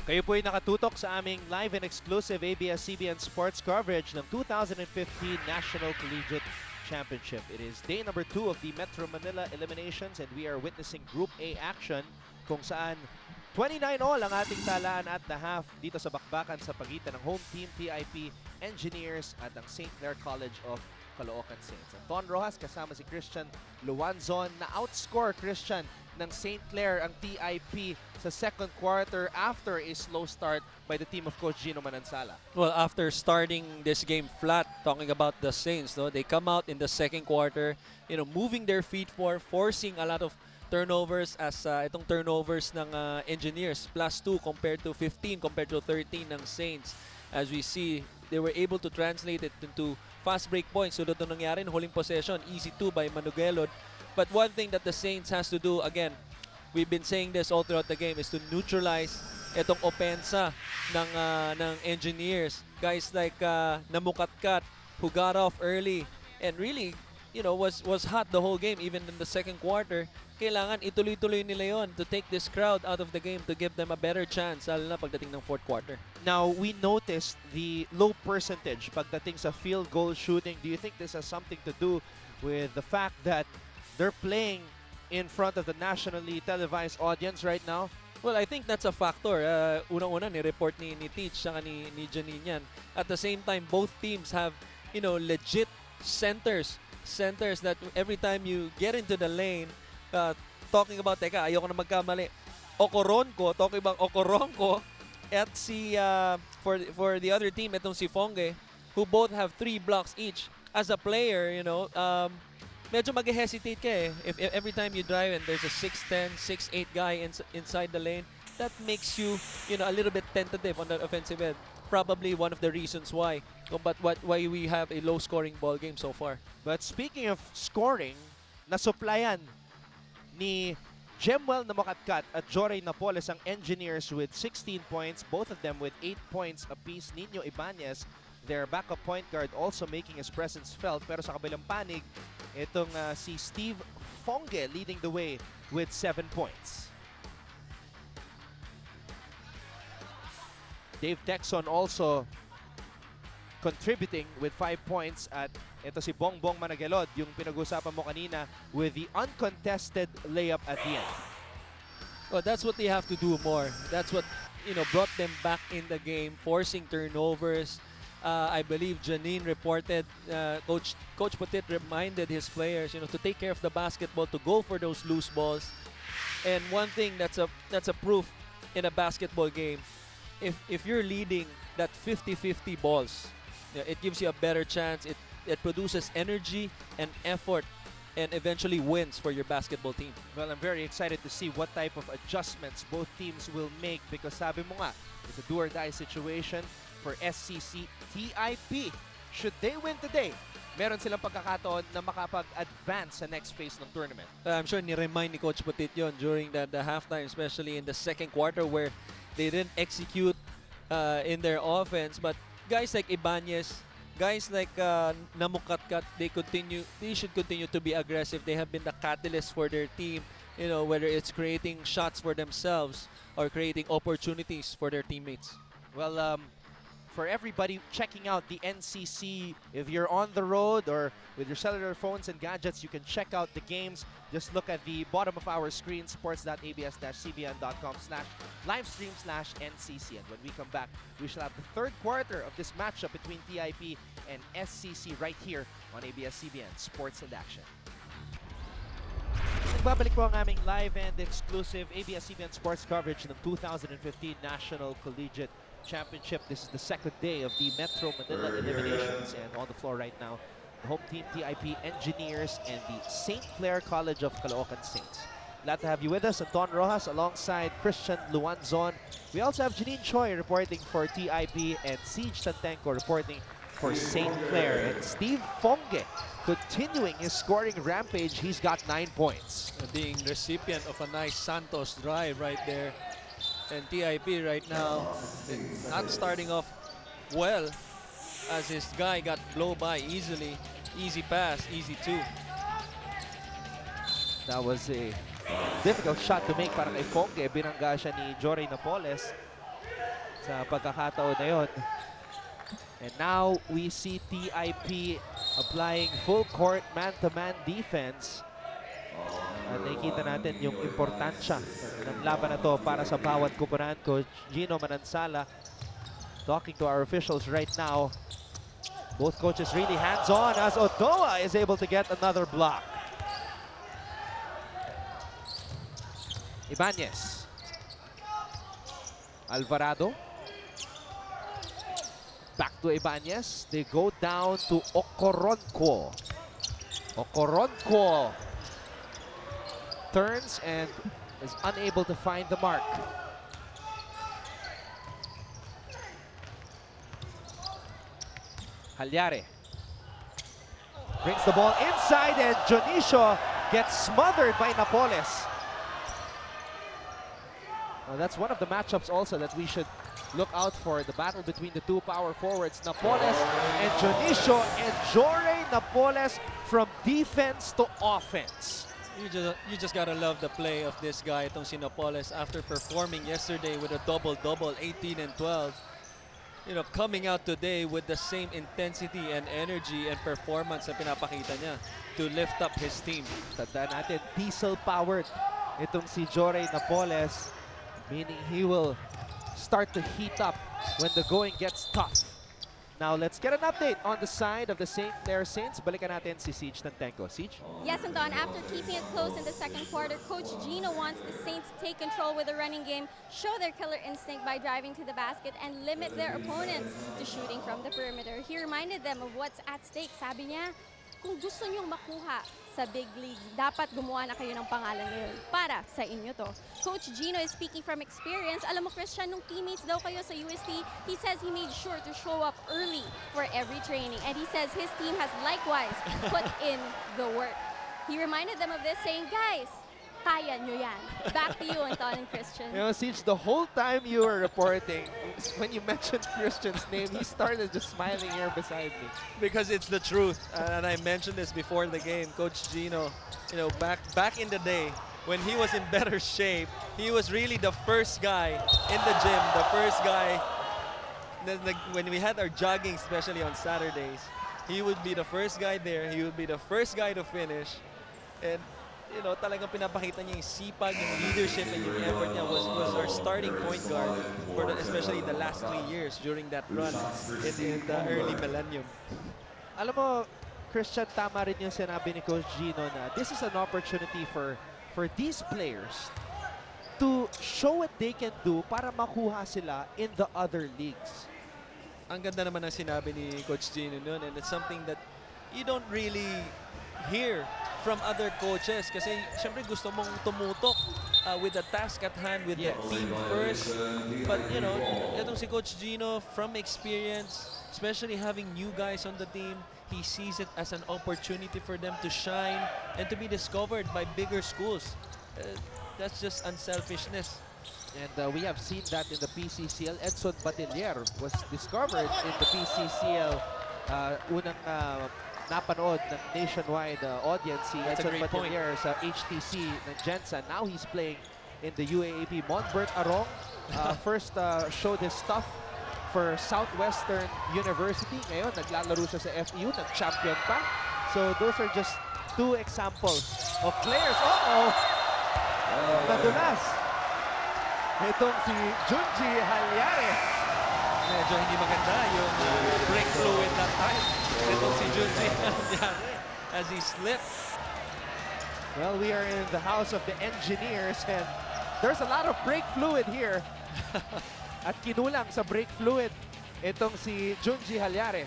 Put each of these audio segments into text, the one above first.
Kayo po ay nakatutok sa aming live and exclusive ABS-CBN sports coverage ng 2015 National Collegiate Championship. It is day number 2 of the Metro Manila eliminations and we are witnessing Group A action kung saan 29-all ang ating talaan at the half dito sa bakbakan sa pagitan ng home team TIP Engineers at ang St. Clair College of Caloocan Saints. Ton Rojas kasama si Christian Luanzon na outscore Christian ng St. Clair ang TIP sa second quarter after a slow start by the team of Coach Gino Manansala. Well, after starting this game flat, talking about the Saints, no, they come out in the second quarter, moving their feet forcing a lot of turnovers as itong turnovers ng Engineers +2 compared to 15 compared to 13 ng Saints. As we see, they were able to translate it into fast break points. So, ito nangyari in huling possession, easy 2 by Manugelod. But one thing that the Saints has to do, again, we've been saying this all throughout the game, is to neutralize itong opensa ng Engineers. Guys like Namukatkat, who got off early and really, was hot the whole game, even in the second quarter. Kailangan ituloy-tuloy nila yon to take this crowd out of the game to give them a better chance, lalo na pagdating ng fourth quarter. Now, we noticed the low percentage pagdating sa field goal shooting. Do you think this has something to do with the fact that they're playing in front of the nationally televised audience right now? Well, I think that's a factor. Unang-una, ni-report ni Teach saka ni Janine yan. At the same time, both teams have, legit centers that every time you get into the lane, talking about, ayoko na magkamali, talking about Okoronko at for the other team, itong si Fonge, who both have 3 blocks each. As a player, medyo mag-hesitate ka eh. If every time you drive and there's a 6'10", 6'8" guy inside the lane, that makes you, a little bit tentative on the offensive end. Probably one of the reasons why. But why we have a low-scoring ball game so far. But speaking of scoring, nasuplayan ni Jemwell Namukatkat at Joray Napoles ang Engineers with 16 points, both of them with 8 points apiece. Nino Ibanez, their backup point guard, also making his presence felt. Pero sa kabilang panig, itong si Steve Fonge leading the way with 7 points. Dave Texon also contributing with 5 points at ito si Bongbong Managelod, yung pinag-usapan mo kanina, with the uncontested layup at the end. Well, that's what they have to do more. That's what, brought them back in the game, forcing turnovers. I believe Janine reported, Coach Petit reminded his players, to take care of the basketball, to go for those loose balls. And one thing that's a proof in a basketball game, if you're leading that 50-50 balls, it gives you a better chance. It produces energy and effort and eventually wins for your basketball team. Well, I'm very excited to see what type of adjustments both teams will make because sabi mo nga, it's a do-or-die situation for SCC TIP. Should they win today, meron silang pagkakataon na makapag-advance sa next phase ng tournament. I'm sure ni-remind ni Coach Petit yon during the halftime, especially in the second quarter where they didn't execute in their offense. But guys like Ibanez, guys like Namukatkat, they should continue to be aggressive. They have been the catalyst for their team, whether it's creating shots for themselves or creating opportunities for their teammates. Well, for everybody checking out the NCC, if you're on the road or with your cellular phones and gadgets, you can check out the games. Just look at the bottom of our screen, sports.abs-cbn.com/livestream/NCC. And when we come back, we shall have the third quarter of this matchup between TIP and SCC right here on ABS-CBN Sports and Action. Nagbabalik po ang aming live and exclusive ABS-CBN sports coverage ng 2015 National Collegiate Championship. This is the second day of the Metro Manila eliminations, and on the floor right now, the home team TIP Engineers and the St. Clair College of Caloocan Saints. Glad to have you with us, Ton Rojas alongside Christian Luanzon. We also have Janine Choi reporting for TIP and Siege Santenko reporting for St. Clair. And Steve Fonge continuing his scoring rampage. He's got 9 points. Being recipient of a nice Santos drive right there. And TIP right now not starting off well as his guy got blown by easily. Easy pass, easy 2. That was a difficult shot to make para kay Fonge. Binangga siya ni Joray Napoles. sa pagkakataon na yun. And now we see TIP applying full court man-to-man defense. Nakikita natin yung importansya ng laban na to para sa bawat kupunan. Coach Gino Manansala talking to our officials right now. Both coaches really hands-on as Otoa is able to get another block. Ibanez. Alvarado. Back to Ibanez. They go down to Okoronko. Okoronko turns and is unable to find the mark. Halyare brings the ball inside and Jonicio gets smothered by Napoles. Well, that's one of the matchups also that we should look out for, the battle between the two power forwards, Napoles and Jonicio, and Jorey Napoles from defense to offense. You just gotta love the play of this guy, itong si Napoles, after performing yesterday with a double-double, 18 and 12. You know, coming out today with the same intensity and energy and performance na pinapakita niya to lift up his team. Tandaan natin, diesel-powered itong si Jorey Napoles, meaning he will start to heat up when the going gets tough. Now, let's get an update on the side of the STCLARE Saints. Balikan natin si Siege Tantenko. Siege? Yes, and Don, after keeping it close in the second quarter, Coach Gino wants the Saints to take control with the running game, show their killer instinct by driving to the basket, and limit their opponents to shooting from the perimeter. He reminded them of what's at stake. Sabi niya, kung gusto niyong makuha sa big leagues, dapat gumawa na kayo ng pangalan ngayon. Para sa inyo to. Coach Gino is speaking from experience. Alam mo, Christian, nung teammates daw kayo sa UST, he says he made sure to show up early for every training. And he says his team has likewise put in the work. He reminded them of this, saying, guys, kaya nyo yan. Back to you, Anton and Christian. You know, Siege, the whole time you were reporting, when you mentioned Christian's name, he started just smiling here beside me. Because it's the truth, and I mentioned this before the game. Coach Gino, you know, back in the day, when he was in better shape, he was really the first guy in the gym, the first guy. When we had our jogging, especially on Saturdays, he would be the first guy there. He would be the first guy to finish, and you know, talagang pinapakita niya yung sipag, yung leadership, and yung effort niya was our starting point guard for especially the last 3 years during that run in the early millennium. Alam mo, Christian, tama rin yung sinabi ni Coach Gino na this is an opportunity for these players to show what they can do para makuha sila in the other leagues. Ang ganda naman ng sinabi ni Coach Gino noon, and it's something that you don't really hear from other coaches kasi syempre gusto mong tumutok with the task at hand, with the team first. But you know, itong si Coach Gino, from experience, especially having new guys on the team, he sees it as an opportunity for them to shine and to be discovered by bigger schools. That's just unselfishness. And we have seen that in the PCCL. Edson Batiller was discovered in the PCCL. Unang napanood ng nationwide audience si Edson Batiller sa HTC ng Jensen. Now he's playing in the UAAP. Monbert Arong first showed his stuff for Southwestern University. Ngayon, naglalaro siya sa FEU, nag-champion pa. So those are just two examples of players. Nadulas. Itong si Junji Halyare. Medyo hindi maganda yung break fluid that time. Itong si Junji Halyare as he slipped. Well, we are in the house of the engineers and there's a lot of brake fluid here. At kinulang sa brake fluid itong si Junji Halyare.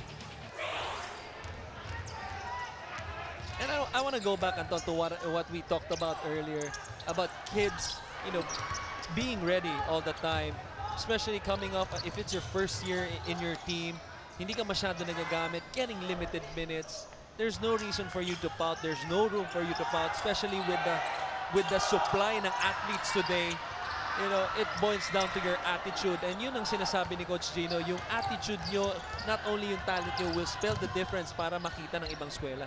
And I want to go back and talk to what we talked about earlier about kids, you know, being ready all the time, especially coming up if it's your first year in your team, hindi ka masyado nagagamit, getting limited minutes. There's no reason for you to pout. There's no room for you to pout, especially with the supply ng athletes today. You know, it boils down to your attitude. And yun ang sinasabi ni Coach Gino, yung attitude nyo, not only yung talent nyo, will spell the difference para makita ng ibang eskwela.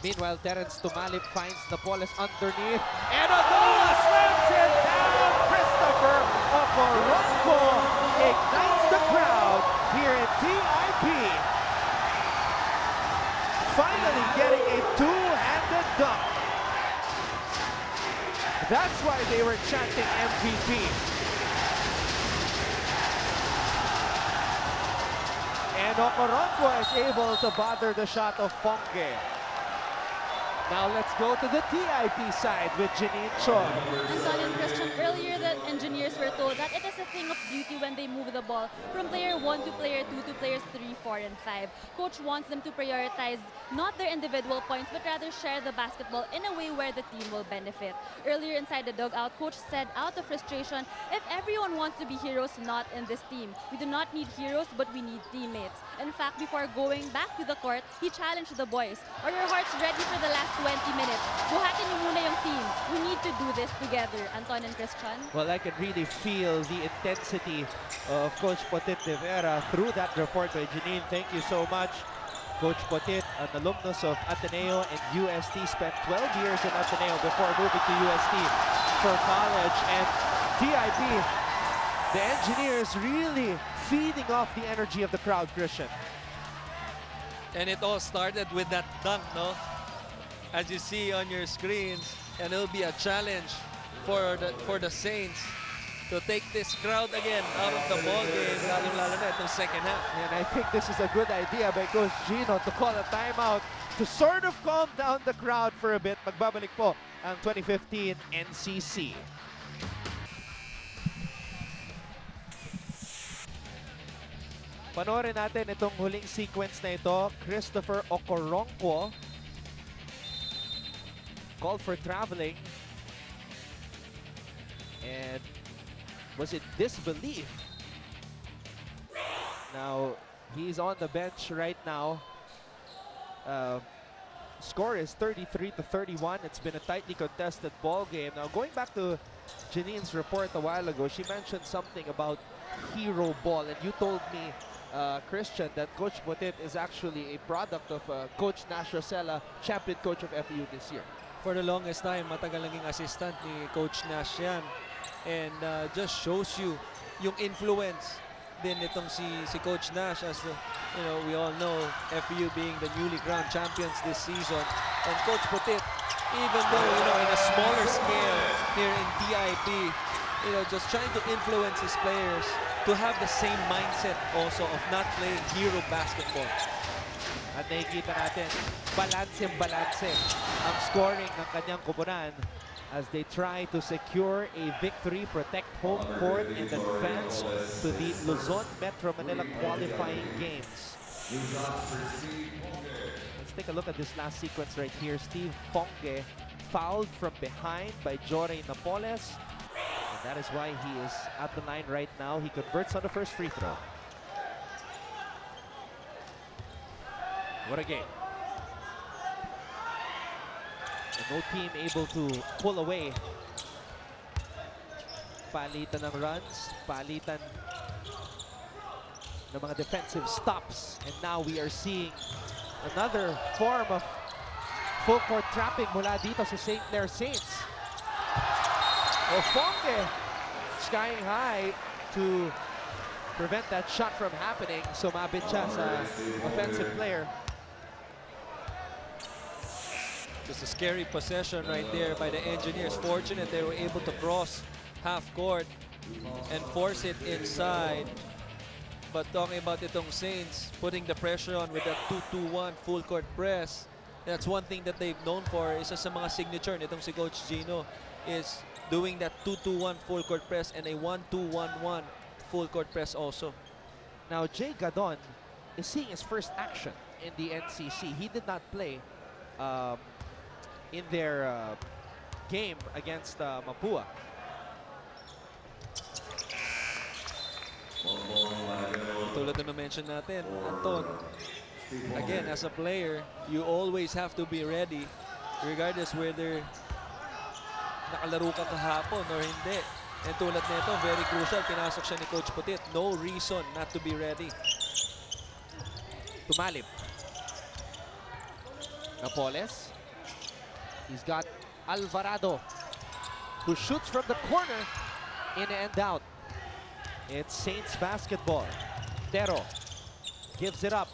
Meanwhile, Terence Tumalip finds Napoles underneath. And Odoa slams it down! Christopher Okoronko ignites the crowd here in TIP. Finally getting a two-handed dunk. That's why they were chanting MVP. And Okoronko is able to bother the shot of Fonke. Now let's go to the TIP side with Janine Chong. Anton and Christian, earlier the engineers were told that it is a thing of beauty when they move the ball from player 1 to player 2 to players 3, 4, and 5. Coach wants them to prioritize not their individual points, but rather share the basketball in a way where the team will benefit. Earlier inside the dugout, Coach said out of frustration, if everyone wants to be heroes, not in this team. We do not need heroes, but we need teammates. In fact, before going back to the court, he challenged the boys. Are your hearts ready for the last 20 minutes? Buhatin niyo muna yung team. We need to do this together. Anton and Christian. Well, I can really feel the intensity of Coach Potit Rivera through that report by Janine. Thank you so much. Coach Potit, an alumnus of Ateneo and UST, spent 12 years in Ateneo before moving to UST for college. And TIP, the engineers really feeding off the energy of the crowd, Christian. And it all started with that dunk, no? As you see on your screens, and it'll be a challenge for the Saints to take this crowd again out of the ball game, lalo na itong second half. And I think this is a good idea by Coach Gino to call a timeout to sort of calm down the crowd for a bit. Magbabalik po ang 2015 NCC. Panoorin natin itong huling sequence na ito. Christopher Okoronko called for traveling. And was it disbelief? Now, he's on the bench right now. Score is 33-31. It's been a tightly contested ball game. Now, going back to Janine's report a while ago, she mentioned something about hero ball. And you told me, Christian, that Coach Potit is actually a product of Coach Nash Rosella, champion coach of FEU this year. For the longest time, matagal naging assistant ni Coach Nash yan. And just shows you yung influence din itong si Coach Nash, as you know, we all know FEU being the newly crowned champions this season. And Coach Potit, even though, you know, in a smaller scale here in TIP, you know, just trying to influence his players to have the same mindset also of not playing hero basketball. At nakikita natin, balanse-balanse ang scoring ng kanyang kupunan as they try to secure a victory, protect home court, and advance to the Luzon Metro Manila qualifying games. Let's take a look at this last sequence right here. Steve Fonke fouled from behind by Jory Napoles. And that is why he is at the line right now. He converts on the first free throw. What a game. And no team able to pull away. Palitan ng runs, palitan ng mga defensive stops. And now we are seeing another form of full court trapping mula dito sa St. Clair Saints. Ofonke skying high to prevent that shot from happening. Sumabit siya sa offensive player. Just a scary possession right there by the engineers. Fortunate they were able to cross half court and force it inside. But talking about itong Saints, putting the pressure on with that 2-2-1 full court press, that's one thing that they've known for. Isa sa mga signature nitong si Coach Gino is doing that 2-2-1 full court press and a 1-2-1-1 full court press also. Now, Jay Gadon is seeing his first action in the NCC. He did not play in their game against Mapua. Tulad na mention natin, Anton, again, as a player, you always have to be ready regardless whether nakalaro ka kahapon or hindi. And tulad nito, very crucial, pinasok siya ni Coach Potit. No reason not to be ready. Tumalib. Napoles. He's got Alvarado, who shoots from the corner in and out. It's Saints basketball. Tero gives it up.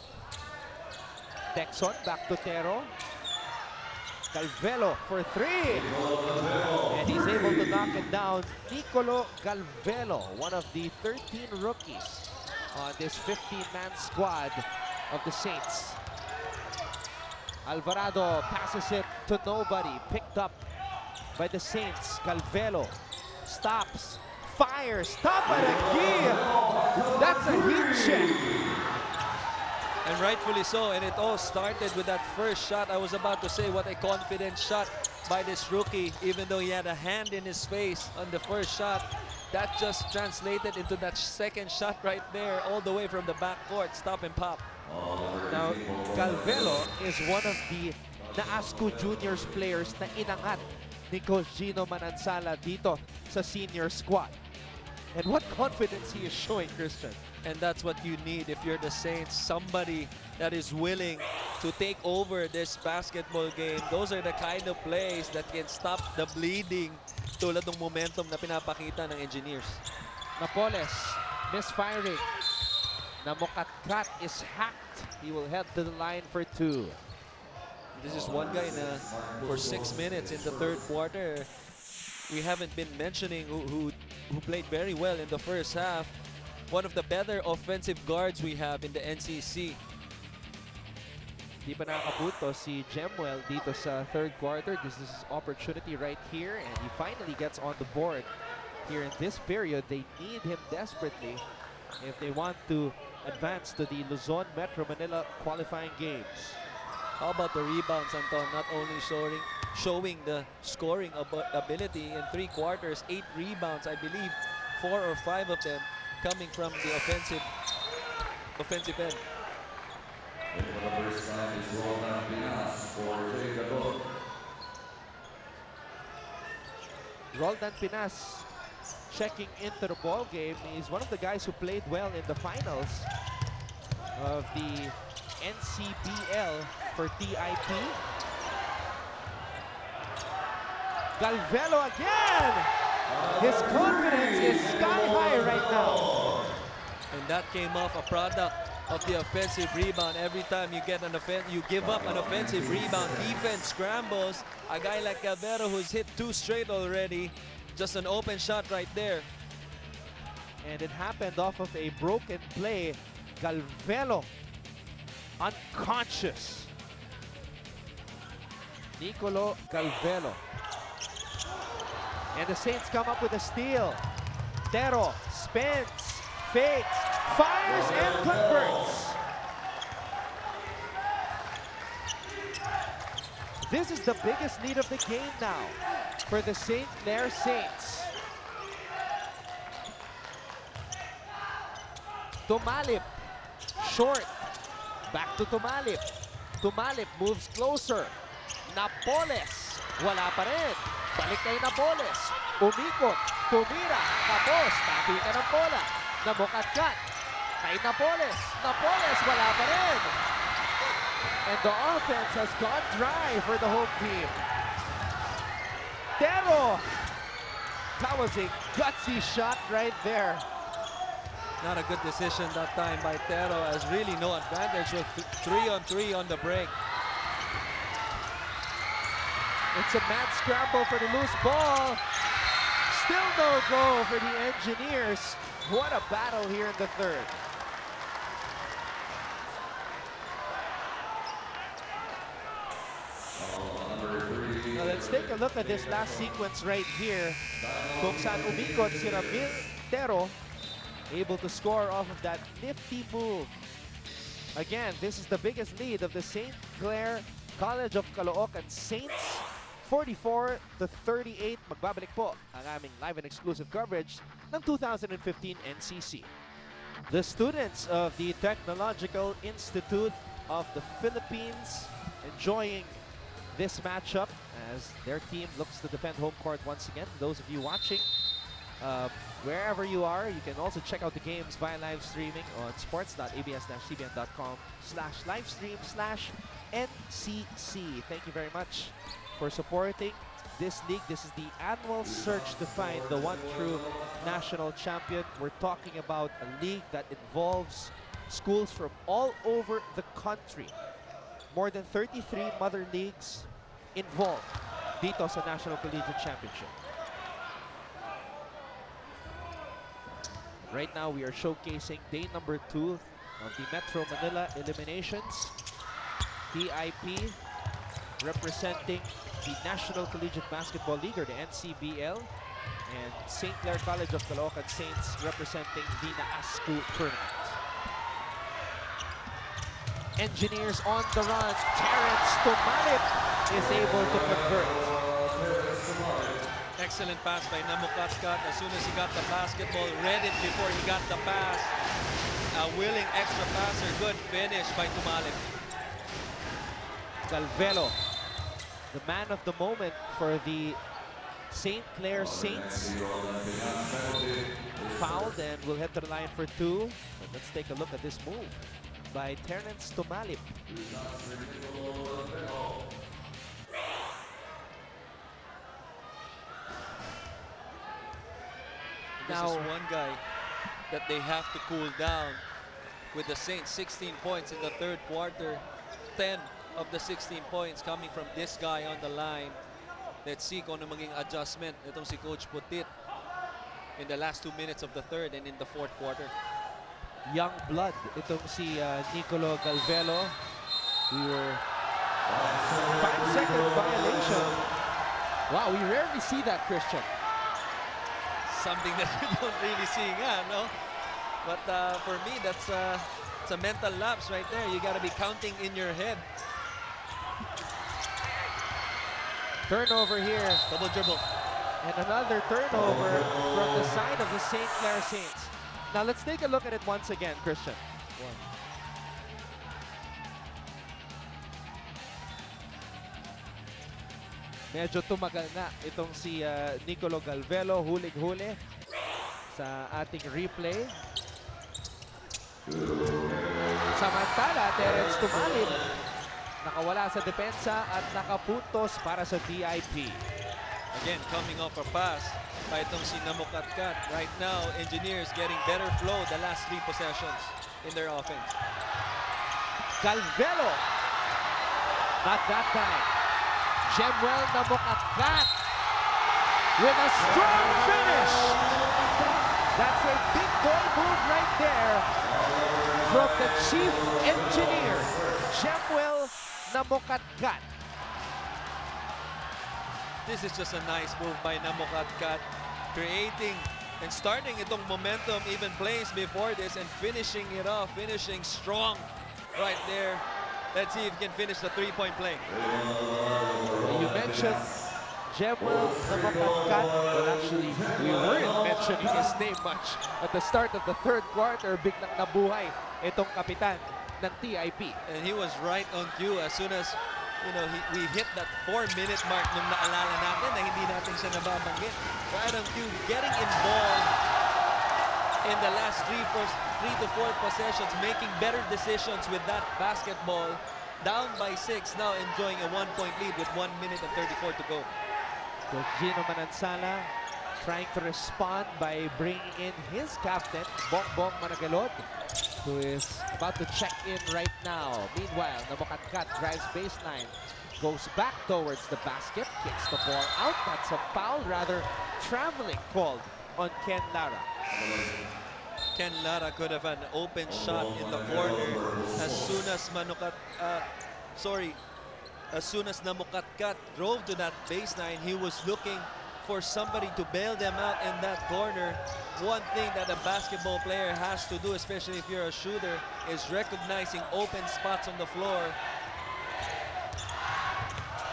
Texon back to Tero. Calvelo for three. And he's able to knock it down. Nicolo Calvelo, one of the 13 rookies on this 15-man squad of the Saints. Alvarado passes it to nobody. Picked up by the Saints. Calvelo stops, fires, stop at a key. That's a heat check. And rightfully so, and it all started with that first shot. I was about to say, what a confident shot by this rookie, even though he had a hand in his face on the first shot. That just translated into that second shot right there, all the way from the backcourt, stop and pop. Now, Calvelo is one of the Naasco Juniors players na inangat ni Coach Gino Manansala dito sa senior squad. And what confidence he is showing, Christian. And that's what you need if you're the Saints, somebody that is willing to take over this basketball game. Those are the kind of plays that can stop the bleeding, tulad ng momentum na pinapakita ng Engineers. Napoles misfiring. Namokatkat is hacked. He will head to the line for two. This is one guy na for 6 minutes in the third quarter. We haven't been mentioning who played very well in the first half. One of the better offensive guards we have in the NCC. Di pa nakapunto si Jemuel dito sa third quarter. This is his opportunity right here, and he finally gets on the board here in this period. They need him desperately if they want to advance to the Luzon Metro Manila qualifying games. How about the rebounds, Anton? Not only showing the scoring ability in 3 quarters, 8 rebounds, I believe 4 or 5 of them coming from the offensive end. Roldan Pinas checking into the ball game. He's one of the guys who played well in the finals of the NCBL for TIP. Calvelo again! His confidence is sky high right now. And that came off a product of the offensive rebound. Every time you get an you give up an offensive rebound, defense scrambles. A guy like Calvelo who's hit 2 straight already. Just an open shot right there. And it happened off of a broken play. Calvelo unconscious. Nicolo Calvelo. And the Saints come up with a steal. Tero spins, fakes, fires, and converts. This is the biggest lead of the game now for the STCLARE Saints. Tumalip, short. Back to Tumalip. Tumalip moves closer. Napoles, wala pa rin. Balik kay Napoles. Umikot, tumira, tapos tapika ng bola. Namukatkat kay Napoles. Napoles, wala pa rin. And the offense has gone dry for the home team. Tero! That was a gutsy shot right there. Not a good decision that time by Tero, as really no advantage with 3-on-3 on the break. It's a mad scramble for the loose ball. Still no goal for the Engineers. What a battle here in the third. Now let's take a look at this last sequence right here. Kung saan umikot si Ramil Tero, able to score off of that nifty move. Again, this is the biggest lead of the STCLARE College of Caloocan Saints. 44-38. Magbabalik po ang aming live and exclusive coverage ng 2015 NCC. The students of the Technological Institute of the Philippines enjoying this matchup as their team looks to defend home court once again. Those of you watching, wherever you are, you can also check out the games via live streaming on sports.abs-cbn.com/livestream/NCC. Thank you very much for supporting this league. This is the annual search to find the one true national champion. We're talking about a league that involves schools from all over the country. More than 33 mother leagues involved dito sa National Collegiate Championship. Right now, we are showcasing day number 2 of the Metro Manila eliminations. TIP representing the National Collegiate Basketball League, or the NCBL, and St. Clair College of Caloocan Saints representing the NAASCU tournament. Engineers on the run. Terrence Tumalip is able to convert. Excellent pass by Namukatkat. As soon as he got the basketball, read it before he got the pass. A willing extra passer. Good finish by Tumalip. Galvelo, the man of the moment for the St. Clair Saints. Fouled and will head to the line for 2. But let's take a look at this move by Terrence Tumalip. This is one guy that they have to cool down with the Saints. 16 points in the third quarter. 10 of the 16 points coming from this guy on the line. Let's see kung ano maging adjustment itong si Coach Putit in the last 2 minutes of the third and in the fourth quarter. Young blood, itong si Nicolo Galvelo. We were 5-second violation. Wow, we rarely see that, Christian. Something that we don't really see nga, no? But for me, that's it's a mental lapse right there. You gotta be counting in your head. Turnover here. Double dribble. And another turnover from the side of the St. Clair Saints. Now let's take a look at it once again, Christian. Medyo tumagal na itong si Nicolo Galvelo, hulig-huli sa ating replay. Samantala, Terrence Tumalip nakawala sa depensa at nakapuntos para sa TIP. Again, coming off a pass by itong si Namukatkat. Right now, Engineers getting better flow the last 3 possessions in their offense. Galvelo, not that time. Jemuel Namukatkat with a strong finish. That's a big boy move right there from the chief engineer, Jemuel Namukatkat. This is just a nice move by Namukatkat, creating and starting itong momentum, even plays before this, and finishing it off, finishing strong right there. Let's see if he can finish the 3-point play. You mentioned Jemuel Namukatkat. Well, actually, we weren't mentioning his name much. At the start of the third quarter, biglang nabuhay itong kapitan ng TIP. And he was right on cue as soon as we hit that 4-minute mark nung naalala natin na hindi natin siya nababanggit. Right on cue, getting involved in the last 3 to 4 possessions, making better decisions with that basketball. Down by 6, now enjoying a 1-point lead with 1 minute and 34 to go. So Gino Manansala trying to respond by bringing in his captain, Bongbong Managalod, who is about to check in right now. Meanwhile, Namukatkat drives baseline, goes back towards the basket, kicks the ball out. That's a foul, rather traveling called on Ken Lara. Ken Lara could have an open shot in the corner as soon as as soon as Namukatkat drove to that baseline. He was looking for somebody to bail them out in that corner. One thing that a basketball player has to do, especially if you're a shooter, is recognizing open spots on the floor.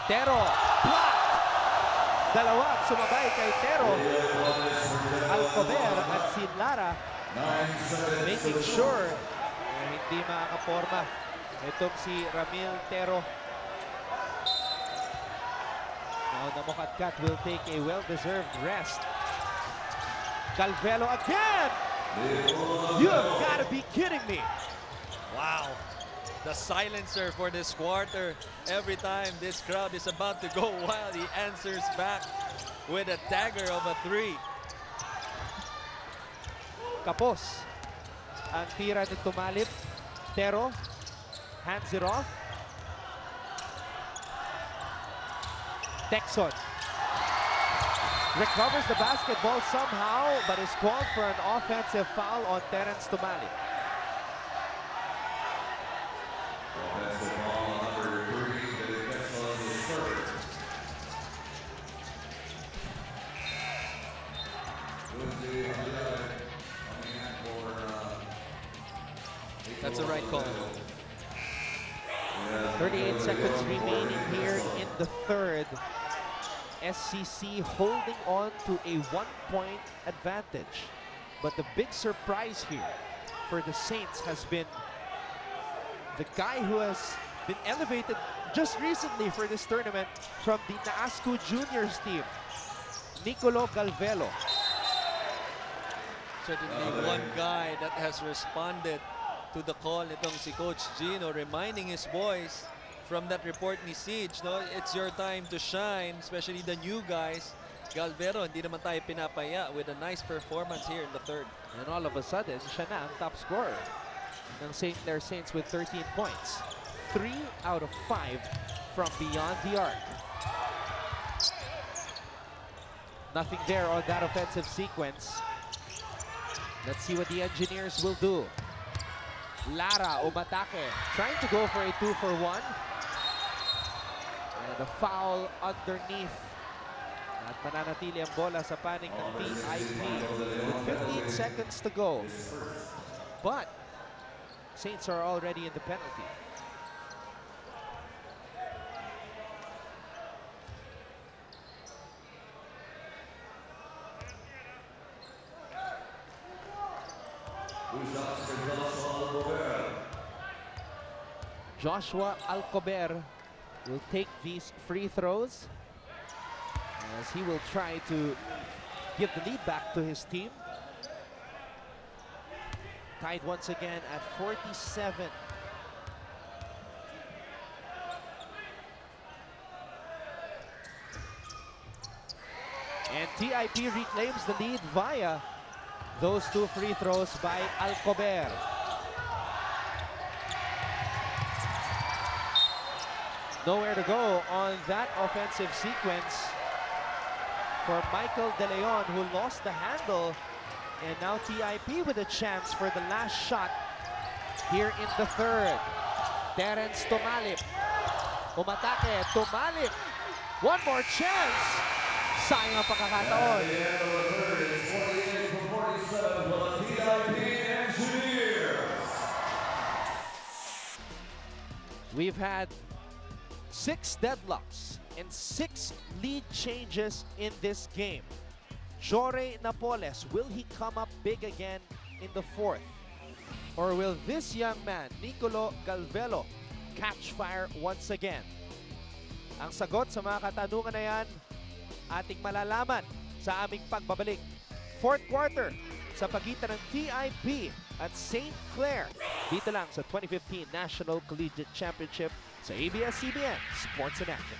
Tero, block! Dalawa sumabay kay Tero. Alcover at si Lara making sure hindi makakaporma itong si Ramil Tero. Now Namukatkat will take a well-deserved rest. Galvelo again! You have got to be kidding me! Wow. the silencer for this quarter. Every time this crowd is about to go wild, he answers back with a dagger of a 3. Kapos ang tira ni Tumalip. Tero hands it off. Texon recovers the basketball somehow, but is called for an offensive foul on Terence Tumalip. That's a right call. 38 seconds remaining here in the third. SCC holding on to a 1-point advantage. But the big surprise here for the Saints has been the guy who has been elevated just recently for this tournament from the Naasco Juniors team, Nicolo Galvelo. Certainly one guy that has responded to the call nitong si Coach Gino, reminding his boys from that report ni Siege, no, it's your time to shine, especially the new guys. Galvero, hindi naman tayo pinapaya with a nice performance here in the third. And all of a sudden, siya na ang top scorer ng St. Clair Saints with 13 points. 3 out of 5 from beyond the arc. Nothing there on that offensive sequence. Let's see what the Engineers will do. Lara umatake, trying to go for a 2-for-1. And a foul underneath. At mananatili ang bola sa panig ng TIP with 15 seconds to go. But Saints are already in the penalty. Joshua Alcober will take these free throws as he will try to give the lead back to his team. Tied once again at 47. And TIP reclaims the lead via those 2 free throws by Alcober. Nowhere to go on that offensive sequence for Michael De Leon, who lost the handle. And now TIP with a chance for the last shot here in the third. Terence Tumalip. Umatake, Tumalip. One more chance. Sayang ang pagkakataon. We've had 6 deadlocks and 6 lead changes in this game. Jore Napoles, will he come up big again in the fourth? Or will this young man, Nicolo Galvelo, catch fire once again? Ang sagot sa mga katanungan na yan, ating malalaman sa aming pagbabalik. Fourth quarter sa pagitan ng TIP at St. Clair. Dito lang sa 2015 National Collegiate Championship sa ABS-CBN Sports in Action.